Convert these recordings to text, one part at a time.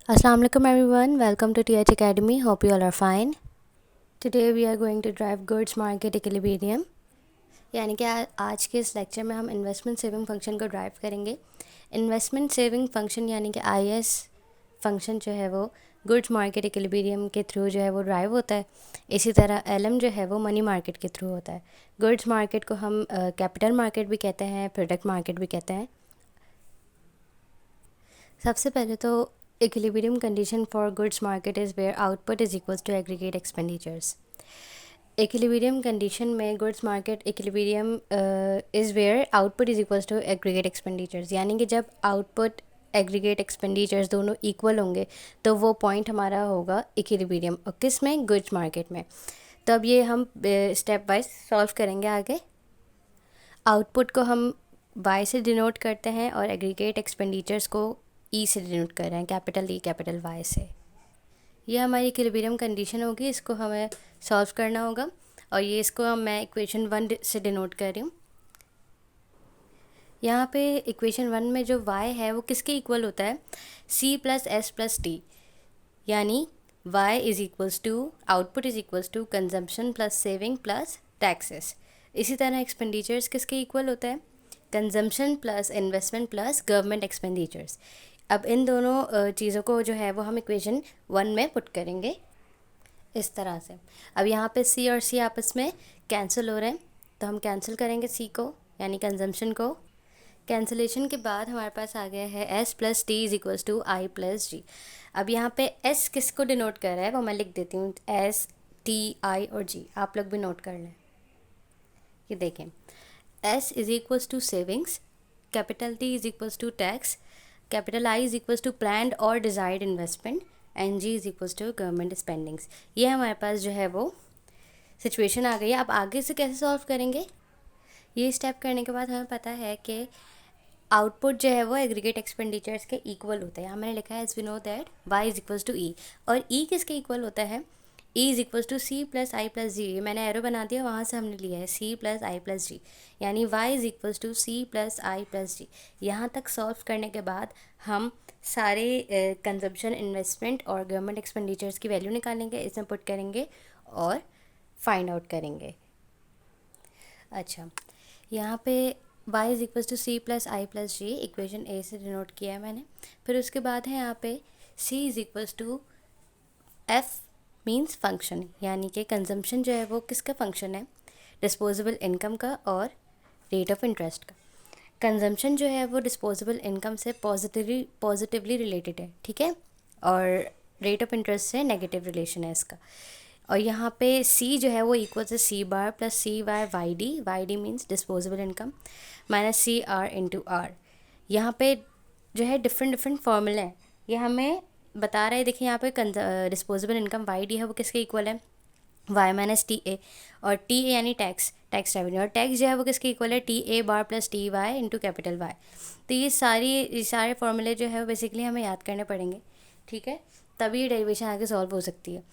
Assalamu alaikum everyone, welcome to TH Academy. Hope you all are fine. Today we are going to drive goods market equilibrium. यानी कि आज के इस lecture में हम investment saving function को drive करेंगे. इन्वेस्टमेंट सेविंग फंक्शन यानी कि IS फंक्शन जो है वो गुड्स मार्केट इक्विलिब्रियम के थ्रू जो है वो ड्राइव होता है. इसी तरह LM जो है वो मनी मार्केट के थ्रू होता है. गुड्स मार्केट को हम कैपिटल मार्केट भी कहते हैं, प्रोडक्ट मार्केट भी कहते हैं. सबसे पहले तो equilibrium condition for goods market is where output is equals to aggregate expenditures. Equilibrium condition में goods market equilibrium is where output is equals to aggregate expenditures. यानी कि जब output एग्रीगेट एक्सपेंडिचर्स दोनों इक्वल होंगे तो वो पॉइंट हमारा होगा इक्विलिब्रियम. और किस में? गुड्स मार्केट में. तो अब ये हम स्टेप वाइज सॉल्व करेंगे आगे. आउटपुट को हम वाई से डिनोट करते हैं और एग्रीगेट एक्सपेंडिचर्स को ई से डिनोट कर रहे हैं, कैपिटल ई कैपिटल वाई से. ये हमारी इक्विलिब्रियम कंडीशन होगी, इसको हमें सॉल्व करना होगा. और ये इसको मैं इक्वेशन 1 से डिनोट कर रही हूँ. यहाँ पे इक्वेशन 1 में जो y है वो किसके इक्वल होता है? c plus S plus T. यानी y is equals to output is equals to consumption plus saving plus taxes. इसी तरह एक्सपेंडिचर्स किसके इक्वल होता है? Consumption plus investment plus government expenditures. अब इन दोनों चीज़ों को जो है वो हम इक्वेशन 1 में पुट करेंगे इस तरह से. अब यहाँ पे c और c आपस में कैंसिल हो रहे हैं तो हम कैंसिल करेंगे c को यानी कंजम्पशन को. कैंसिलेशन के बाद हमारे पास आ गया है s plus t is equals to i plus g. अब यहाँ पे s किसको डिनोट कर रहा है वो मैं लिख देती हूँ, s t i और g. आप लोग भी नोट कर लें. ये देखें, s is equals to savings, capital T is equals to tax, capital I is equals to planned और desired investment and G is equals to government spendings. ये हमारे पास जो है वो सिचुएशन आ गई है. अब आगे से कैसे सॉल्व करेंगे? ये स्टेप करने के बाद हमें पता है कि आउटपुट जो है वो एग्रीगेट एक्सपेंडिचर्स के इक्वल होता है. यहाँ मैंने लिखा है as we know that y is equals to e. और e किसके इक्वल होता है? e is equals to c plus i plus g. मैंने एरो बना दिया, वहाँ से हमने लिया है c plus i plus g. यानी y is equals to c plus i plus g. यहाँ तक सॉल्व करने के बाद हम सारे कंजम्पशन, इन्वेस्टमेंट और गवर्नमेंट एक्सपेंडिचर्स की वैल्यू निकालेंगे, इसमें पुट करेंगे और फाइंड आउट करेंगे. अच्छा, यहाँ पे y is equals to c plus i plus g equation a से डिनोट किया है मैंने. फिर उसके बाद है यहाँ पे c is equals to f means function. यानी कि कंजम्पशन जो है वो किसका फंक्शन है? डिस्पोजेबल इनकम का और रेट ऑफ इंटरेस्ट का. कंजम्पशन जो है वो डिस्पोजेबल इनकम से पॉजिटिवली रिलेटेड है, ठीक है, और रेट ऑफ इंटरेस्ट से नेगेटिव रिलेशन है इसका. और यहाँ पे c जो है वो इक्वल से c bar plus C Y D means disposable income minus C R into R. यहाँ पे जो है डिफरेंट फॉर्मूले हैं, ये हमें बता रहे हैं. देखिए यहाँ पे डिस्पोजेबल इनकम वाई डी है वो किसके इक्वल है? y माइनस टी ए. और टी ए यानी टैक्स रेवेन्यू. और टैक्स जो है वो किसके इक्वल है? T A bar plus T Y into capital Y. तो ये सारे फॉर्मूले जो है बेसिकली हमें याद करने पड़ेंगे, ठीक है, तभी ये डेरिवेशन आगे सॉल्व हो सकती है.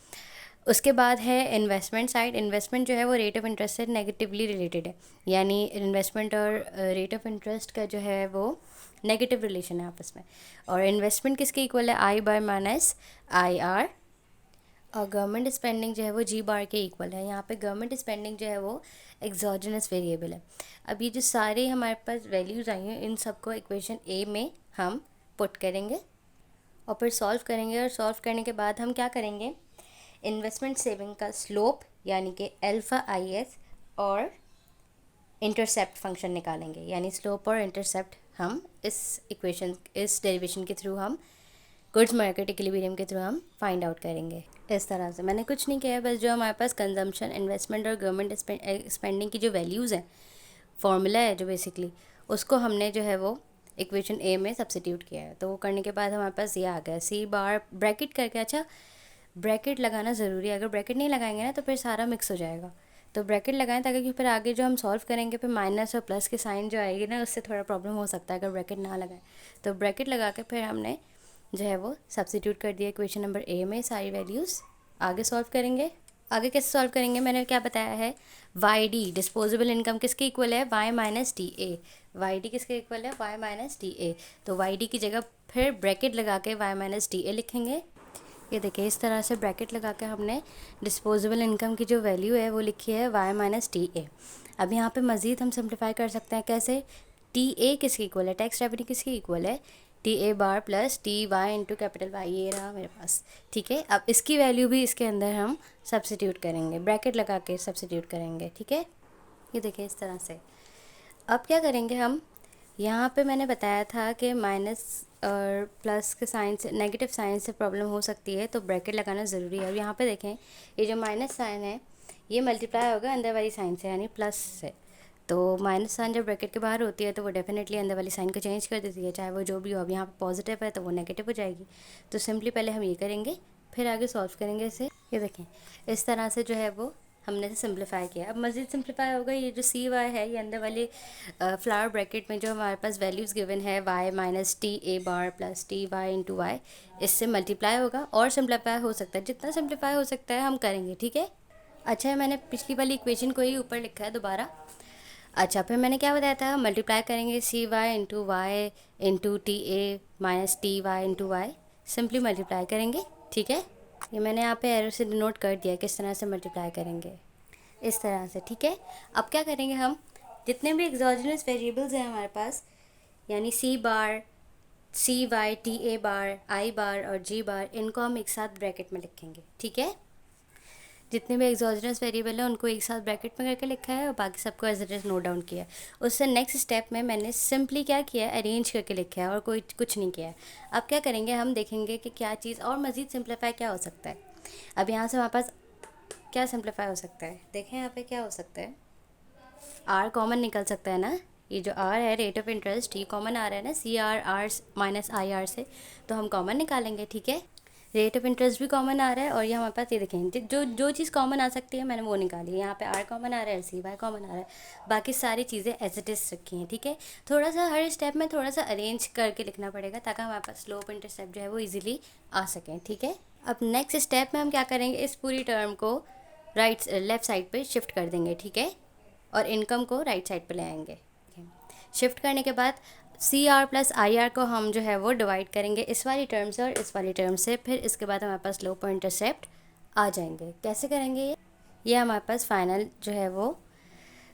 उसके बाद है इन्वेस्टमेंट साइड. इन्वेस्टमेंट जो है वो रेट ऑफ इंटरेस्ट से नेगेटिवली रिलेटेड है. यानी इन्वेस्टमेंट और रेट ऑफ इंटरेस्ट का जो है वो नेगेटिव रिलेशन है आपस में. और इन्वेस्टमेंट किसके इक्वल है? आई बार माइनस आई आर. और गवर्नमेंट स्पेंडिंग जो है वो जी बार के इक्वल है. यहाँ पे गवर्नमेंट स्पेंडिंग जो है वो एक्सोजेनस वेरिएबल है. अब ये जो सारे हमारे पास वैल्यूज़ आई हैं इन सबको इक्वेशन ए में हम पुट करेंगे और फिर सॉल्व करेंगे. और सॉल्व करने के बाद हम क्या करेंगे? इन्वेस्टमेंट सेविंग का स्लोप यानी कि अल्फ़ा आई एस और इंटरसेप्ट फंक्शन निकालेंगे. यानी स्लोप और इंटरसेप्ट हम इस डेरिवेशन के थ्रू हम गुड्स मार्केट इक्विलिब्रियम के थ्रू हम फाइंड आउट करेंगे. इस तरह से मैंने कुछ नहीं किया, बस जो हमारे पास कंजम्पशन, इन्वेस्टमेंट और गवर्नमेंट स्पेंडिंग की जो वैल्यूज़ हैं, फॉर्मूला है जो बेसिकली, उसको हमने जो है वो इक्वेशन ए में सब्सिट्यूट किया है. तो वो करने के बाद हमारे पास ये आ गया सी बार ब्रैकेट करके. अच्छा, ब्रैकेट लगाना ज़रूरी है. अगर ब्रैकेट नहीं लगाएंगे ना तो फिर सारा मिक्स हो जाएगा. तो ब्रैकेट लगाएं ताकि फिर आगे जो हम सॉल्व करेंगे फिर माइनस और प्लस के साइन जो आएगी ना उससे थोड़ा प्रॉब्लम हो सकता है अगर ब्रैकेट ना लगाएं. तो ब्रैकेट लगा के फिर हमने जो है वो सब्सिट्यूट कर दिया इक्वेशन नंबर ए में सारी वैल्यूज़. आगे सॉल्व करेंगे. आगे कैसे सॉल्व करेंगे, मैंने क्या बताया है, वाई डी डिस्पोजेबल इनकम किसके इक्वल है, Y minus T A. Y D किसके इक्वल है, वाई माइनस टी ए। तो वाई डी की जगह फिर ब्रैकेट लगा के वाई माइनस टी ए लिखेंगे। ये देखिए इस तरह से ब्रैकेट लगा के हमने डिस्पोजेबल इनकम की जो वैल्यू है वो लिखी है वाई माइनस टी ए। अब यहाँ पे मज़ीद हम सिंप्लीफाई कर सकते हैं कैसे, टी ए किसके इक्वल है, टैक्स रेवेन्यू किसके इक्वल है, T A bar plus T Y into capital Y, ये रहा मेरे पास। ठीक है, अब इसकी वैल्यू भी इसके अंदर हम सब्सिट्यूट करेंगे, ब्रैकेट लगा के सब्सिट्यूट करेंगे। ठीक है, ये देखिए इस तरह से। अब क्या करेंगे हम, यहाँ पे मैंने बताया था कि माइनस और प्लस के साइन से, नेगेटिव साइन से प्रॉब्लम हो सकती है, तो ब्रैकेट लगाना ज़रूरी है। अब यहाँ पे देखें ये जो माइनस साइन है ये मल्टीप्लाई होगा अंदर वाली साइन से, यानी प्लस से। तो माइनस साइन जब ब्रैकेट के बाहर होती है तो वो डेफिनेटली अंदर वाली साइन को चेंज कर देती है, चाहे वो जो भी हो। अब यहाँ पे पॉजिटिव है तो वो नेगेटिव हो जाएगी। तो सिंपली पहले हम ये करेंगे, फिर आगे सॉल्व करेंगे इसे। ये देखें इस तरह से जो है वो हमने सिंप्लीफाई किया। अब मज़ीद सिंप्लीफाई होगा, ये जो सी वाई है ये अंदर वाले फ्लावर ब्रैकेट में जो हमारे पास वैल्यूज़ गिवन है Y minus T A bar plus T Y into Y, इससे मल्टीप्लाई होगा और सिंप्लीफाई हो सकता है, जितना सिंप्लीफाई हो सकता है हम करेंगे। ठीक है, अच्छा है मैंने पिछली वाली इक्वेशन को ही ऊपर लिखा है दोबारा। अच्छा, फिर मैंने क्या बताया था, मल्टीप्लाई करेंगे c Y into y into T a minus T Y into y, simply multiply करेंगे। ठीक है, ये मैंने यहाँ पे एरो से डिनोट कर दिया किस तरह से मल्टीप्लाई करेंगे, इस तरह से। ठीक है, अब क्या करेंगे हम, जितने भी एक्सोजेनस वेरिएबल्स हैं हमारे पास, यानी सी बार, सी वाई, टी ए बार, आई बार और जी बार, इनको हम एक साथ ब्रैकेट में लिखेंगे। ठीक है, जितने भी एक्सोजेनस वेरिएबल हैं उनको एक साथ ब्रैकेट में करके लिखा है और बाकी सबको as it is note down किया है। उससे नेक्स्ट स्टेप में मैंने सिंपली क्या किया है, अरेंज करके लिखा है और कोई कुछ नहीं किया है। अब क्या करेंगे, हम देखेंगे कि क्या चीज़ और मज़ीद सिंप्लीफाई क्या हो सकता है। अब यहाँ से हमारे पास क्या सिंप्लीफाई हो सकता है, देखें यहाँ पे क्या हो सकता है, आर कॉमन निकल सकता है ना, ये जो आर है रेट ऑफ इंटरेस्ट, ये कॉमन आ रहा है ना, C R minus I R से, तो हम कॉमन निकालेंगे। ठीक है, रेट ऑफ इंटरेस्ट भी कॉमन आ रहा है और ये हमारे पास ये देखें जो जो चीज़ कॉमन आ सकती है मैंने वो निकाली है। यहाँ पे आर कॉमन आ रहा है, सी वाई कॉमन आ रहा है, बाकी सारी चीज़ें एज इट इज़ रखी हैं। ठीक है, थोड़ा सा हर स्टेप में थोड़ा सा अरेंज करके लिखना पड़ेगा ताकि हमारे पास स्लोप इंटरसेप्ट जो है वो ईजिली आ सकें। ठीक है, अब नेक्स्ट स्टेप में हम क्या करेंगे, इस पूरी टर्म को लेफ़्ट साइड पर शिफ्ट कर देंगे। ठीक है, और इनकम को राइट साइड पर ले आएंगे। शिफ्ट करने के बाद C R plus I R को हम जो है वो डिवाइड करेंगे इस वाली टर्म से और इस वाली टर्म से, फिर इसके बाद हमारे पास स्लोप और इंटरसेप्ट आ जाएंगे। कैसे करेंगे ये हमारे पास फाइनल जो है वो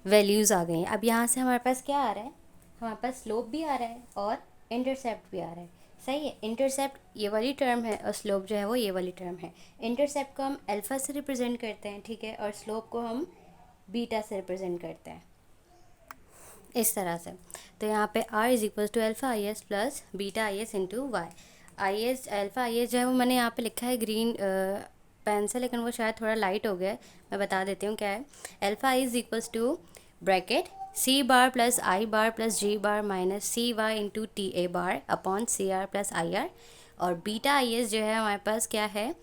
वैल्यूज़ आ गई हैं। अब यहाँ से हमारे पास क्या आ रहा है, हमारे पास स्लोप भी आ रहा है और इंटरसेप्ट भी आ रहा है। सही है, इंटरसेप्ट ये वाली टर्म है और स्लोप जो है वो ये वाली टर्म है। इंटरसेप्ट को हम अल्फ़ा से रिप्रेजेंट करते हैं, ठीक है, और स्लोप को हम बीटा से रिप्रेजेंट करते हैं, इस तरह से। तो यहाँ पे r is equal to alpha I S plus beta I S into Y. I S alpha I S जो है वो मैंने यहाँ पे लिखा है ग्रीन पेन से, लेकिन वो शायद थोड़ा लाइट हो गया है, मैं बता देती हूँ क्या है। Alpha I is equals to bracket C bar plus I bar plus G bar minus C Y into T A bar upon C R plus I R, और बीटा आई एस जो है हमारे पास क्या है,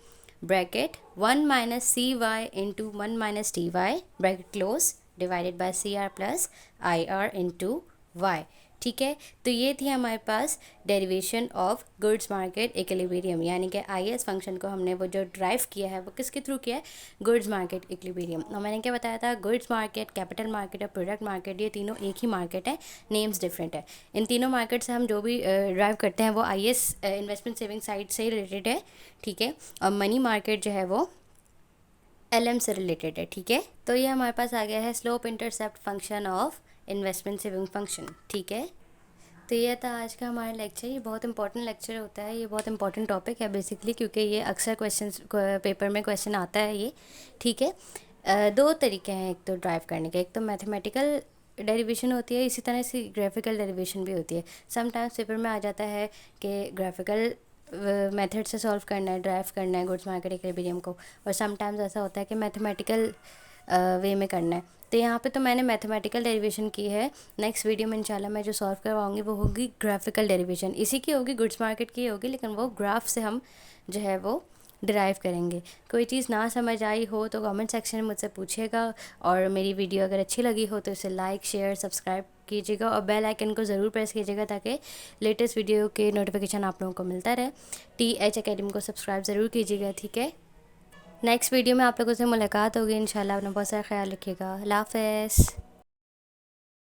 bracket 1 minus C Y into 1 minus T Y bracket close divided by C R plus I R into Y. ठीक है, तो ये थी हमारे पास derivation of goods market equilibrium, यानी कि आई एस फंक्शन को हमने वो जो ड्राइव किया है वो किसके थ्रू किया है, गुड्स मार्केट इक्विलिब्रियम। और मैंने क्या बताया था, गुड्स मार्केट, कैपिटल मार्केट और प्रोडक्ट मार्केट, ये तीनों एक ही मार्केट है, नेम्स डिफरेंट है। इन तीनों मार्केट से हम जो भी ड्राइव करते हैं वो I S investment saving side से रिलेटेड है। ठीक है, और मनी मार्केट जो है वो LM से रिलेटेड है। ठीक है, तो ये हमारे पास आ गया है slope intercept function of investment saving function. ठीक है, तो ये था आज का हमारा लेक्चर। ये बहुत इंपॉर्टेंट लेक्चर होता है, ये बहुत इंपॉर्टेंट टॉपिक है बेसिकली, क्योंकि ये अक्सर क्वेश्चन पेपर में क्वेश्चन आता है ये। ठीक है, दो तरीके हैं एक तो ड्राइव करने के, एक तो मैथमेटिकल डेरिवेशन होती है, इसी तरह से ग्राफिकल डेरिवेशन भी होती है। समटाइम्स पेपर में आ जाता है कि ग्राफिकल मेथड से सॉल्व करना है, ड्राइव करना है गुड्स मार्केट इक्विलिब्रियम को, और समटाइम्स ऐसा होता है कि मैथमेटिकल वे में करना है। तो यहाँ पे तो मैंने मैथमेटिकल डेरिवेशन की है, नेक्स्ट वीडियो में इंशाल्लाह मैं जो सॉल्व करवाऊँगी वो होगी ग्राफिकल डेरिवेशन, इसी की होगी, गुड्स मार्केट की होगी, लेकिन वो ग्राफ से हम जो है वो डिराइव करेंगे। कोई चीज़ ना समझ आई हो तो कमेंट सेक्शन में मुझसे पूछिएगा, और मेरी वीडियो अगर अच्छी लगी हो तो इसे लाइक शेयर सब्सक्राइब कीजिएगा और बेल आइकन को ज़रूर प्रेस कीजिएगा ताकि लेटेस्ट वीडियो के नोटिफिकेशन आप लोगों को मिलता रहे। TH एकेडमी को सब्सक्राइब ज़रूर कीजिएगा। ठीक है, नेक्स्ट वीडियो में आप लोगों से मुलाकात होगी इंशाल्लाह। अपना बहुत सारा ख्याल रखिएगा। अल्लाह हाफ़िज़।